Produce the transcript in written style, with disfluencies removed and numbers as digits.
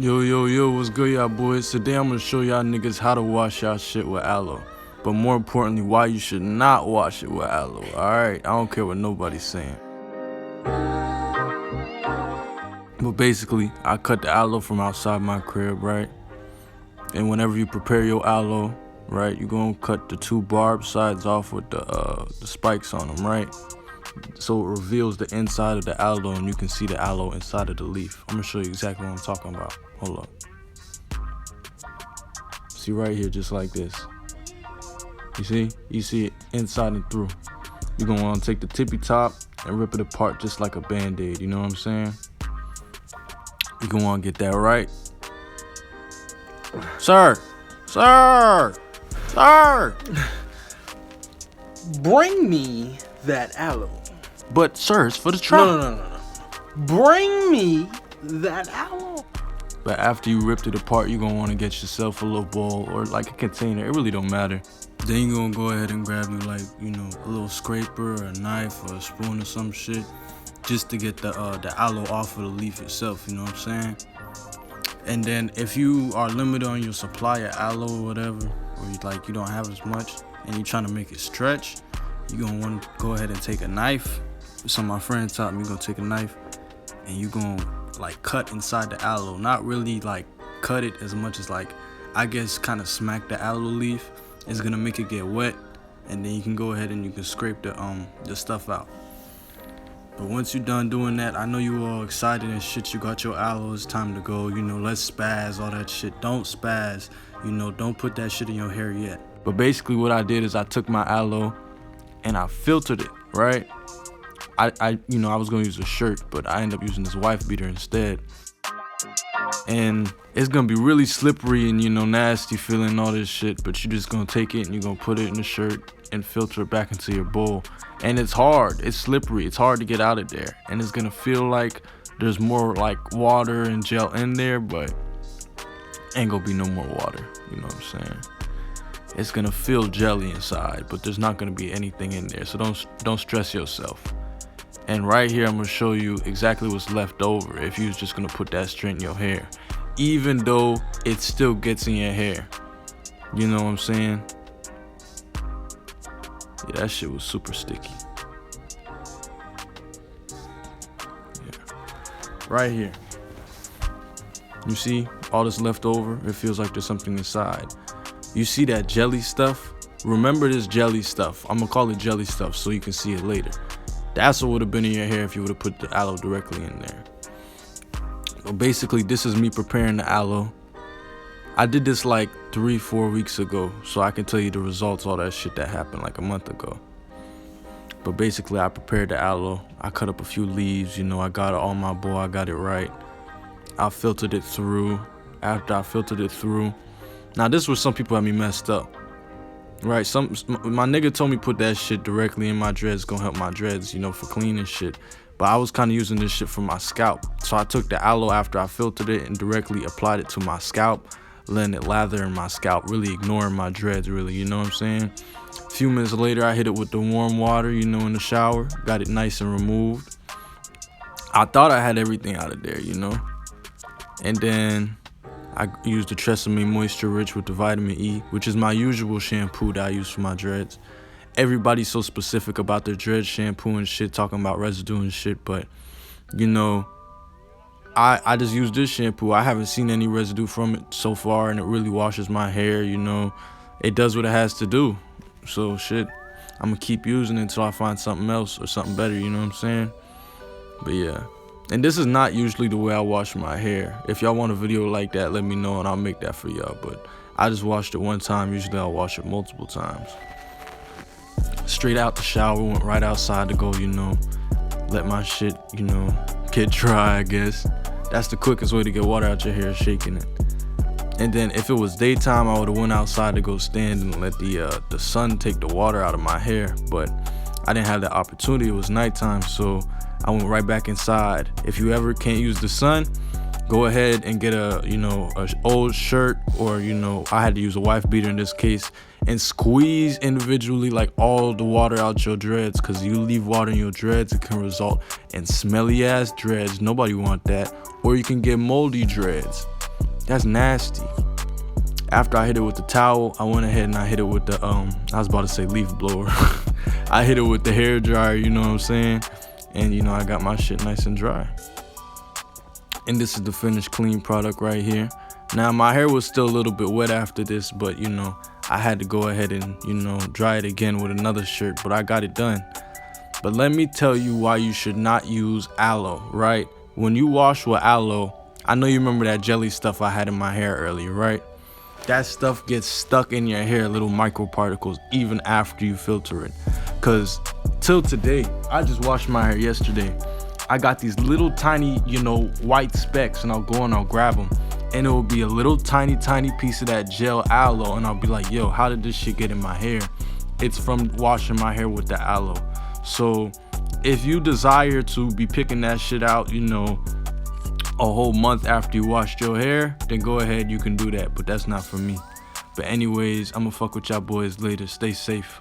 Yo, what's good, y'all boys? Today I'm gonna show y'all niggas how to wash y'all shit with aloe. But more importantly, why you should not wash it with aloe, alright? I don't care what nobody's saying. But basically, I cut the aloe from outside my crib, right? And whenever you prepare your aloe, right, you're gonna cut the two barbed sides off with the spikes on them, right? So it reveals the inside of the aloe and you can see the aloe inside of the leaf. I'm gonna show you exactly what I'm talking about. Hold up. See right here, just like this. You see? You see it inside and through. You're gonna wanna take the tippy top and rip it apart just like a band-aid, you know what I'm saying? You're gonna wanna get that right. Sir! Bring me that aloe. But sir, it's for the trap. No. Bring me that aloe. But after you ripped it apart, you're gonna wanna get yourself a little bowl or like a container. It really don't matter. Then you're gonna go ahead and grab you like, you know, a little scraper or a knife or a spoon or some shit just to get the aloe off of the leaf itself, you know what I'm saying? And then if you are limited on your supply of aloe or whatever, or you don't have as much and you're trying to make it stretch, you're gonna want to go ahead and take a knife. Some of my friends taught me, you're gonna take a knife and you're gonna like cut inside the aloe. Not really like cut it as much as like, I guess kind of smack the aloe leaf. It's gonna make it get wet, and then you can go ahead and you can scrape the stuff out. But once you're done doing that, I know you all excited and shit, you got your aloe, it's time to go, you know, let's spaz, all that shit. Don't spaz, you know, don't put that shit in your hair yet. But basically what I did is I took my aloe and I filtered it, right? I was gonna use a shirt, but I ended up using this wife beater instead. And it's gonna be really slippery and, you know, nasty feeling, all this shit, but you're just gonna take it and you're gonna put it in the shirt and filter it back into your bowl. And it's hard, it's slippery, it's hard to get out of there. And it's gonna feel like there's more like water and gel in there, but ain't gonna be no more water, you know what I'm saying? It's gonna feel jelly inside, but there's not gonna be anything in there, so don't stress yourself. And right here, I'm gonna show you exactly what's left over if you was just gonna put that straight in your hair, even though it still gets in your hair. You know what I'm saying? Yeah, that shit was super sticky. Yeah. Right here. You see all this left over? It feels like there's something inside. You see that jelly stuff? Remember this jelly stuff. I'm gonna call it jelly stuff so you can see it later. That's what would have been in your hair if you would have put the aloe directly in there. Well, basically, this is me preparing the aloe. I did this like 3-4 weeks ago, so I can tell you the results, all that shit that happened like a month ago. But basically, I prepared the aloe. I cut up a few leaves, you know, I got it on my bowl, I got it right. I filtered it through. After I filtered it through, now this was some people had me messed up. Right, my nigga told me put that shit directly in my dreads, gonna help my dreads, you know, for cleaning shit. But I was kind of using this shit for my scalp. So I took the aloe after I filtered it and directly applied it to my scalp, letting it lather in my scalp, really ignoring my dreads, really, you know what I'm saying? A few minutes later, I hit it with the warm water, you know, in the shower, got it nice and removed. I thought I had everything out of there, you know? And then I used the Tresemme Moisture Rich with the vitamin E, which is my usual shampoo that I use for my dreads. Everybody's so specific about their dread shampoo and shit, talking about residue and shit, but, you know, I just use this shampoo. I haven't seen any residue from it so far, and it really washes my hair, you know. It does what it has to do. So, shit, I'm gonna keep using it until I find something else or something better, you know what I'm saying? But, yeah. And this is not usually the way I wash my hair. If y'all want a video like that, let me know and I'll make that for y'all. But I just washed it one time. Usually I'll wash it multiple times. Straight out the shower, went right outside to go, you know, let my shit, you know, get dry, I guess. That's the quickest way to get water out your hair, shaking it. And then if it was daytime, I would have went outside to go stand and let the sun take the water out of my hair. But I didn't have that opportunity. It was nighttime, so I went right back inside. If you ever can't use the sun, go ahead and get a old shirt, or, you know, I had to use a wife beater in this case, and squeeze individually like all the water out your dreads, because you leave water in your dreads, it can result in smelly ass dreads. Nobody want that. Or you can get moldy dreads. That's nasty. After I hit it with the towel, I went ahead and I hit it with the I was about to say leaf blower. I hit it with the hair dryer, you know what I'm saying? And you know, I got my shit nice and dry. And this is the finished clean product right here. Now my hair was still a little bit wet after this, but you know, I had to go ahead and, you know, dry it again with another shirt, but I got it done. But let me tell you why you should not use aloe, right? When you wash with aloe, I know you remember that jelly stuff I had in my hair earlier, right? That stuff gets stuck in your hair, little microparticles, even after you filter it. Cause till today, I just washed my hair yesterday. I got these little tiny, you know, white specks, and I'll go and I'll grab them. And it will be a little tiny piece of that gel aloe, and I'll be like, yo, how did this shit get in my hair? It's from washing my hair with the aloe. So if you desire to be picking that shit out, you know, a whole month after you washed your hair, then go ahead, you can do that, but that's not for me. But anyways, I'ma fuck with y'all boys later. Stay safe.